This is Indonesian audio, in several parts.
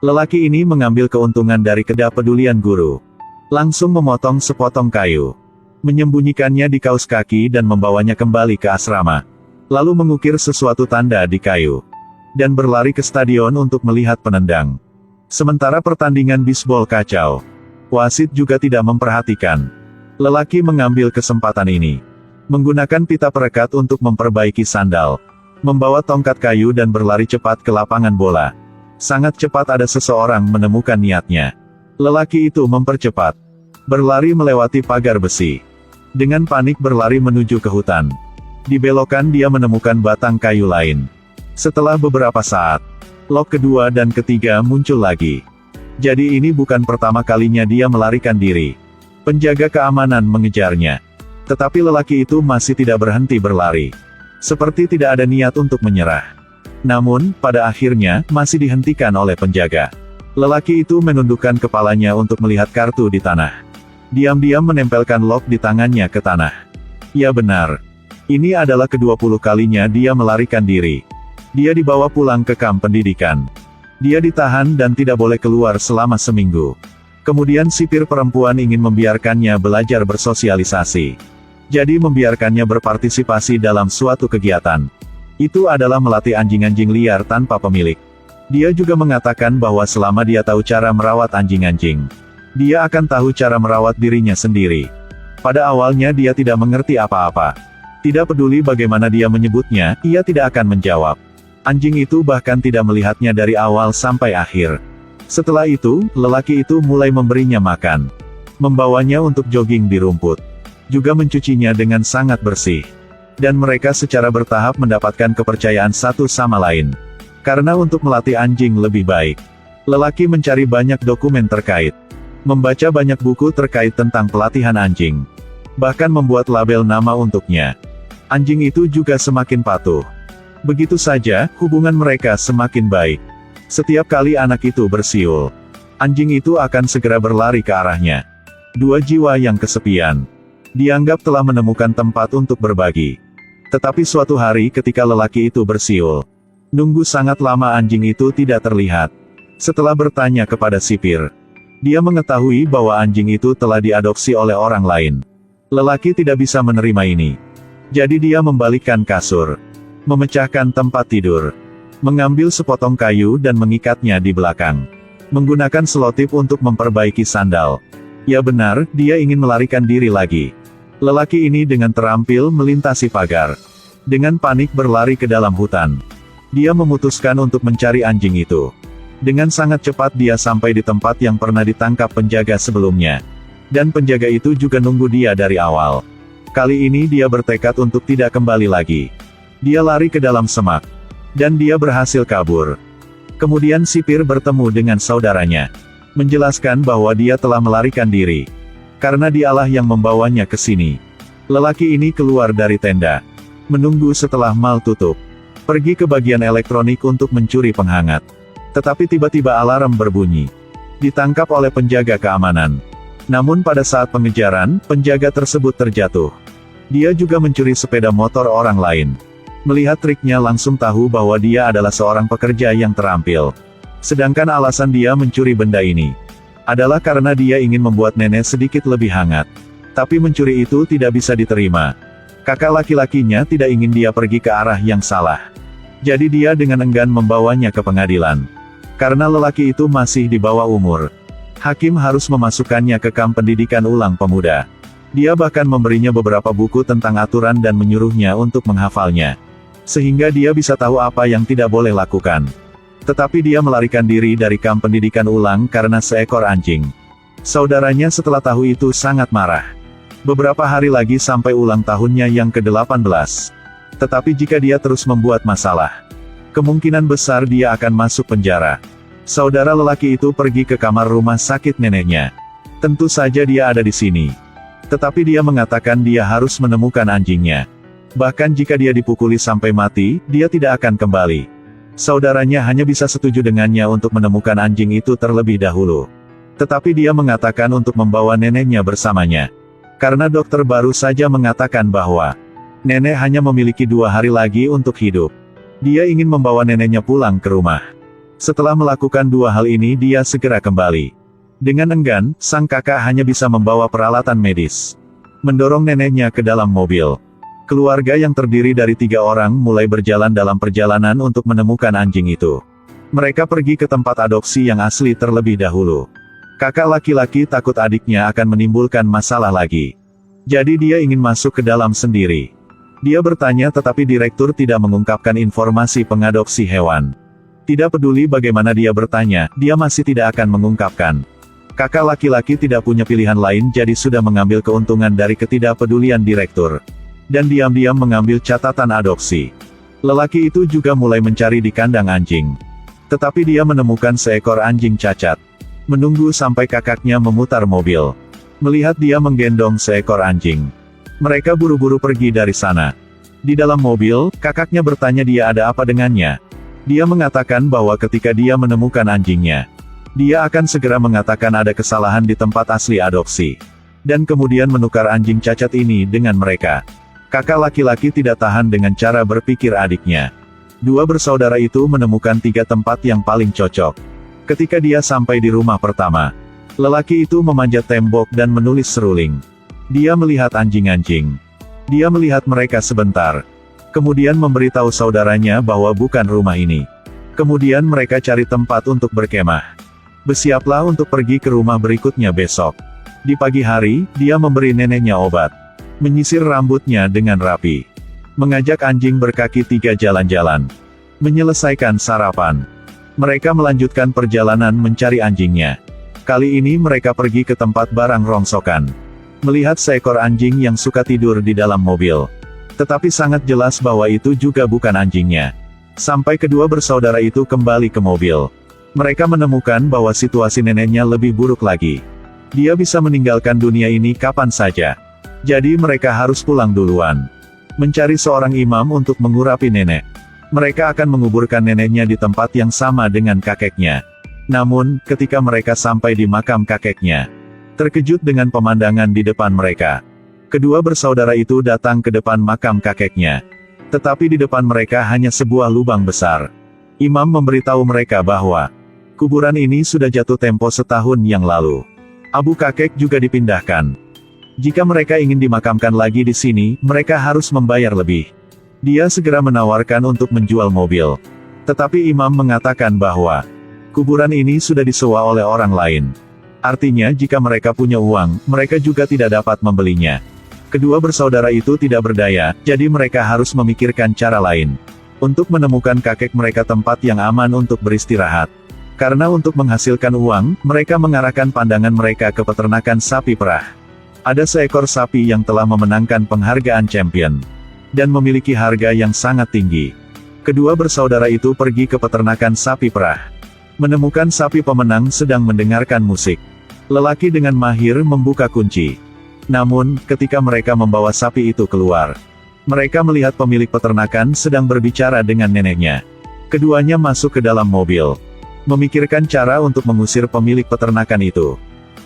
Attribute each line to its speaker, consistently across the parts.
Speaker 1: Lelaki ini mengambil keuntungan dari ketidakpedulian guru. Langsung memotong sepotong kayu, menyembunyikannya di kaus kaki dan membawanya kembali ke asrama. Lalu mengukir sesuatu tanda di kayu, dan berlari ke stadion untuk melihat penendang. Sementara pertandingan bisbol kacau, wasit juga tidak memperhatikan. Lelaki mengambil kesempatan ini, menggunakan pita perekat untuk memperbaiki sandal, membawa tongkat kayu dan berlari cepat ke lapangan bola. Sangat cepat ada seseorang menemukan niatnya. Lelaki itu mempercepat, berlari melewati pagar besi. Dengan panik berlari menuju ke hutan. Di belokan dia menemukan batang kayu lain. Setelah beberapa saat, lok kedua dan ketiga muncul lagi. Jadi ini bukan pertama kalinya dia melarikan diri. Penjaga keamanan mengejarnya. Tetapi lelaki itu masih tidak berhenti berlari. Seperti tidak ada niat untuk menyerah. Namun, pada akhirnya, masih dihentikan oleh penjaga. Lelaki itu menundukkan kepalanya untuk melihat kartu di tanah. Diam-diam menempelkan lok di tangannya ke tanah. Ya benar. Ini adalah ke-20 kalinya dia melarikan diri. Dia dibawa pulang ke kamp pendidikan. Dia ditahan dan tidak boleh keluar selama seminggu. Kemudian sipir perempuan ingin membiarkannya belajar bersosialisasi. Jadi membiarkannya berpartisipasi dalam suatu kegiatan. Itu adalah melatih anjing-anjing liar tanpa pemilik. Dia juga mengatakan bahwa selama dia tahu cara merawat anjing-anjing, dia akan tahu cara merawat dirinya sendiri. Pada awalnya dia tidak mengerti apa-apa. Tidak peduli bagaimana dia menyebutnya, ia tidak akan menjawab. Anjing itu bahkan tidak melihatnya dari awal sampai akhir. Setelah itu, lelaki itu mulai memberinya makan, membawanya untuk jogging di rumput, juga mencucinya dengan sangat bersih. Dan mereka secara bertahap mendapatkan kepercayaan satu sama lain. Karena untuk melatih anjing lebih baik, lelaki mencari banyak dokumen terkait, membaca banyak buku terkait tentang pelatihan anjing, bahkan membuat label nama untuknya. Anjing itu juga semakin patuh. Begitu saja, hubungan mereka semakin baik. Setiap kali anak itu bersiul, anjing itu akan segera berlari ke arahnya. Dua jiwa yang kesepian, dianggap telah menemukan tempat untuk berbagi. Tetapi suatu hari ketika lelaki itu bersiul, nunggu sangat lama anjing itu tidak terlihat. Setelah bertanya kepada sipir, dia mengetahui bahwa anjing itu telah diadopsi oleh orang lain. Lelaki tidak bisa menerima ini. Jadi dia membalikkan kasur, memecahkan tempat tidur, mengambil sepotong kayu dan mengikatnya di belakang, menggunakan selotip untuk memperbaiki sandal. Ya benar, dia ingin melarikan diri lagi. Lelaki ini dengan terampil melintasi pagar. Dengan panik berlari ke dalam hutan. Dia memutuskan untuk mencari anjing itu. Dengan sangat cepat dia sampai di tempat yang pernah ditangkap penjaga sebelumnya. Dan penjaga itu juga nunggu dia dari awal. Kali ini dia bertekad untuk tidak kembali lagi. Dia lari ke dalam semak. Dan dia berhasil kabur. Kemudian sipir bertemu dengan saudaranya, menjelaskan bahwa dia telah melarikan diri. Karena dialah yang membawanya ke sini. Lelaki ini keluar dari tenda, menunggu setelah mal tutup, pergi ke bagian elektronik untuk mencuri penghangat. Tetapi tiba-tiba alarm berbunyi. Ditangkap oleh penjaga keamanan. Namun pada saat pengejaran, penjaga tersebut terjatuh. Dia juga mencuri sepeda motor orang lain. Melihat triknya langsung tahu bahwa dia adalah seorang pekerja yang terampil. Sedangkan alasan dia mencuri benda ini adalah karena dia ingin membuat nenek sedikit lebih hangat. Tapi mencuri itu tidak bisa diterima. Kakak laki-lakinya tidak ingin dia pergi ke arah yang salah. Jadi dia dengan enggan membawanya ke pengadilan. Karena lelaki itu masih di bawah umur, hakim harus memasukkannya ke kamp pendidikan ulang pemuda. Dia bahkan memberinya beberapa buku tentang aturan dan menyuruhnya untuk menghafalnya. Sehingga dia bisa tahu apa yang tidak boleh lakukan. Tetapi dia melarikan diri dari kamp pendidikan ulang karena seekor anjing. Saudaranya setelah tahu itu sangat marah. Beberapa hari lagi sampai ulang tahunnya yang ke-18. Tetapi jika dia terus membuat masalah, kemungkinan besar dia akan masuk penjara. Saudara lelaki itu pergi ke kamar rumah sakit neneknya. Tentu saja dia ada di sini. Tetapi dia mengatakan dia harus menemukan anjingnya. Bahkan jika dia dipukuli sampai mati, dia tidak akan kembali. Saudaranya hanya bisa setuju dengannya untuk menemukan anjing itu terlebih dahulu. Tetapi dia mengatakan untuk membawa neneknya bersamanya. Karena dokter baru saja mengatakan bahwa nenek hanya memiliki 2 hari lagi untuk hidup. Dia ingin membawa neneknya pulang ke rumah. Setelah melakukan dua hal ini dia segera kembali. Dengan enggan, sang kakak hanya bisa membawa peralatan medis. Mendorong neneknya ke dalam mobil. Keluarga yang terdiri dari 3 orang mulai berjalan dalam perjalanan untuk menemukan anjing itu. Mereka pergi ke tempat adopsi yang asli terlebih dahulu. Kakak laki-laki takut adiknya akan menimbulkan masalah lagi. Jadi dia ingin masuk ke dalam sendiri. Dia bertanya tetapi direktur tidak mengungkapkan informasi pengadopsi hewan. Tidak peduli bagaimana dia bertanya, dia masih tidak akan mengungkapkan. Kakak laki-laki tidak punya pilihan lain jadi sudah mengambil keuntungan dari ketidakpedulian direktur. Dan diam-diam mengambil catatan adopsi. Lelaki itu juga mulai mencari di kandang anjing. Tetapi dia menemukan seekor anjing cacat. Menunggu sampai kakaknya memutar mobil. Melihat dia menggendong seekor anjing. Mereka buru-buru pergi dari sana. Di dalam mobil, kakaknya bertanya dia ada apa dengannya. Dia mengatakan bahwa ketika dia menemukan anjingnya, dia akan segera mengatakan ada kesalahan di tempat asli adopsi. Dan kemudian menukar anjing cacat ini dengan mereka. Kakak laki-laki tidak tahan dengan cara berpikir adiknya. 2 bersaudara itu menemukan 3 tempat yang paling cocok. Ketika dia sampai di rumah pertama, lelaki itu memanjat tembok dan menulis seruling. Dia melihat anjing-anjing. Dia melihat mereka sebentar. Kemudian memberitahu saudaranya bahwa bukan rumah ini. Kemudian mereka cari tempat untuk berkemah. Bersiaplah untuk pergi ke rumah berikutnya besok. Di pagi hari, dia memberi neneknya obat. Menyisir rambutnya dengan rapi. Mengajak anjing berkaki 3 jalan-jalan. Menyelesaikan sarapan. Mereka melanjutkan perjalanan mencari anjingnya. Kali ini mereka pergi ke tempat barang rongsokan. Melihat seekor anjing yang suka tidur di dalam mobil. Tetapi sangat jelas bahwa itu juga bukan anjingnya. Sampai kedua bersaudara itu kembali ke mobil. Mereka menemukan bahwa situasi neneknya lebih buruk lagi. Dia bisa meninggalkan dunia ini kapan saja. Jadi mereka harus pulang duluan. Mencari seorang imam untuk mengurapi nenek. Mereka akan menguburkan neneknya di tempat yang sama dengan kakeknya. Namun, ketika mereka sampai di makam kakeknya, terkejut dengan pemandangan di depan mereka. Kedua bersaudara itu datang ke depan makam kakeknya. Tetapi di depan mereka hanya sebuah lubang besar. Imam memberitahu mereka bahwa kuburan ini sudah jatuh tempo setahun yang lalu. Abu kakek juga dipindahkan. Jika mereka ingin dimakamkan lagi di sini, mereka harus membayar lebih. Dia segera menawarkan untuk menjual mobil. Tetapi imam mengatakan bahwa kuburan ini sudah disewa oleh orang lain. Artinya jika mereka punya uang, mereka juga tidak dapat membelinya. Kedua bersaudara itu tidak berdaya, jadi mereka harus memikirkan cara lain. Untuk menemukan kakek mereka tempat yang aman untuk beristirahat. Karena untuk menghasilkan uang, mereka mengarahkan pandangan mereka ke peternakan sapi perah. Ada seekor sapi yang telah memenangkan penghargaan champion. Dan memiliki harga yang sangat tinggi. Kedua bersaudara itu pergi ke peternakan sapi perah. Menemukan sapi pemenang sedang mendengarkan musik. Lelaki dengan mahir membuka kunci. Namun, ketika mereka membawa sapi itu keluar, mereka melihat pemilik peternakan sedang berbicara dengan neneknya. Keduanya masuk ke dalam mobil. Memikirkan cara untuk mengusir pemilik peternakan itu.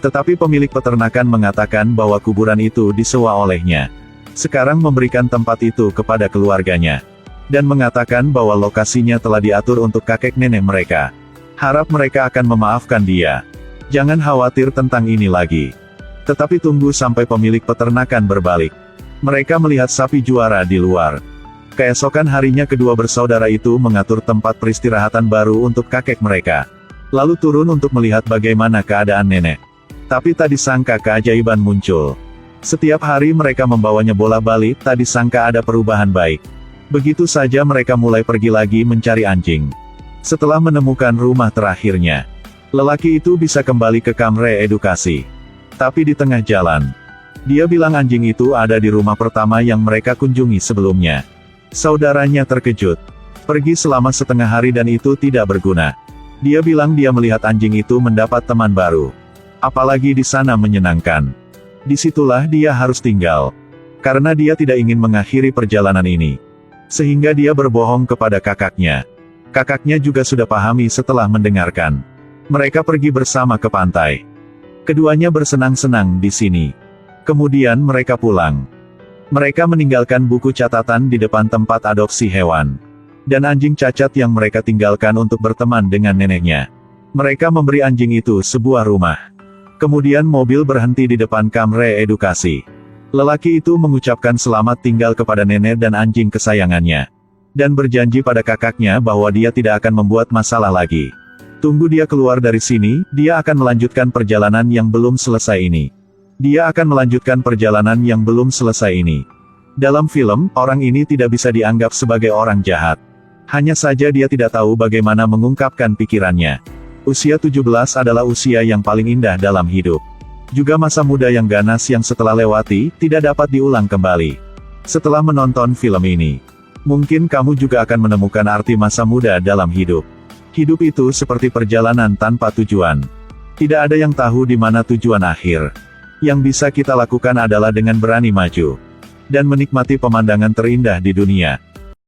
Speaker 1: Tetapi pemilik peternakan mengatakan bahwa kuburan itu disewa olehnya. Sekarang memberikan tempat itu kepada keluarganya. Dan mengatakan bahwa lokasinya telah diatur untuk kakek nenek mereka. Harap mereka akan memaafkan dia. Jangan khawatir tentang ini lagi. Tetapi tunggu sampai pemilik peternakan berbalik. Mereka melihat sapi juara di luar. Keesokan harinya kedua bersaudara itu mengatur tempat peristirahatan baru untuk kakek mereka. Lalu turun untuk melihat bagaimana keadaan nenek. Tapi tak disangka keajaiban muncul. Setiap hari mereka membawanya bola-balik, tak disangka ada perubahan baik. Begitu saja mereka mulai pergi lagi mencari anjing. Setelah menemukan rumah terakhirnya, lelaki itu bisa kembali ke kamre edukasi. Tapi di tengah jalan, dia bilang anjing itu ada di rumah pertama yang mereka kunjungi sebelumnya. Saudaranya terkejut. Pergi selama setengah hari dan itu tidak berguna. Dia bilang dia melihat anjing itu mendapat teman baru. Apalagi di sana menyenangkan. Disitulah dia harus tinggal. Karena dia tidak ingin mengakhiri perjalanan ini. Sehingga dia berbohong kepada kakaknya. Kakaknya juga sudah pahami setelah mendengarkan. Mereka pergi bersama ke pantai. Keduanya bersenang-senang di sini. Kemudian mereka pulang. Mereka meninggalkan buku catatan di depan tempat adopsi hewan. dan anjing cacat yang mereka tinggalkan untuk berteman dengan neneknya. Mereka memberi anjing itu sebuah rumah. Kemudian mobil berhenti di depan kamre edukasi. Lelaki itu mengucapkan selamat tinggal kepada nenek dan anjing kesayangannya. Dan berjanji pada kakaknya bahwa dia tidak akan membuat masalah lagi. Tunggu dia keluar dari sini, dia akan melanjutkan perjalanan yang belum selesai ini. Dia akan melanjutkan perjalanan yang belum selesai ini. Dalam film, orang ini tidak bisa dianggap sebagai orang jahat. Hanya saja dia tidak tahu bagaimana mengungkapkan pikirannya. Usia 17 adalah usia yang paling indah dalam hidup. Juga masa muda yang ganas yang setelah lewati, tidak dapat diulang kembali. Setelah menonton film ini, mungkin kamu juga akan menemukan arti masa muda dalam hidup. Hidup itu seperti perjalanan tanpa tujuan. Tidak ada yang tahu di mana tujuan akhir. Yang bisa kita lakukan adalah dengan berani maju. Dan menikmati pemandangan terindah di dunia.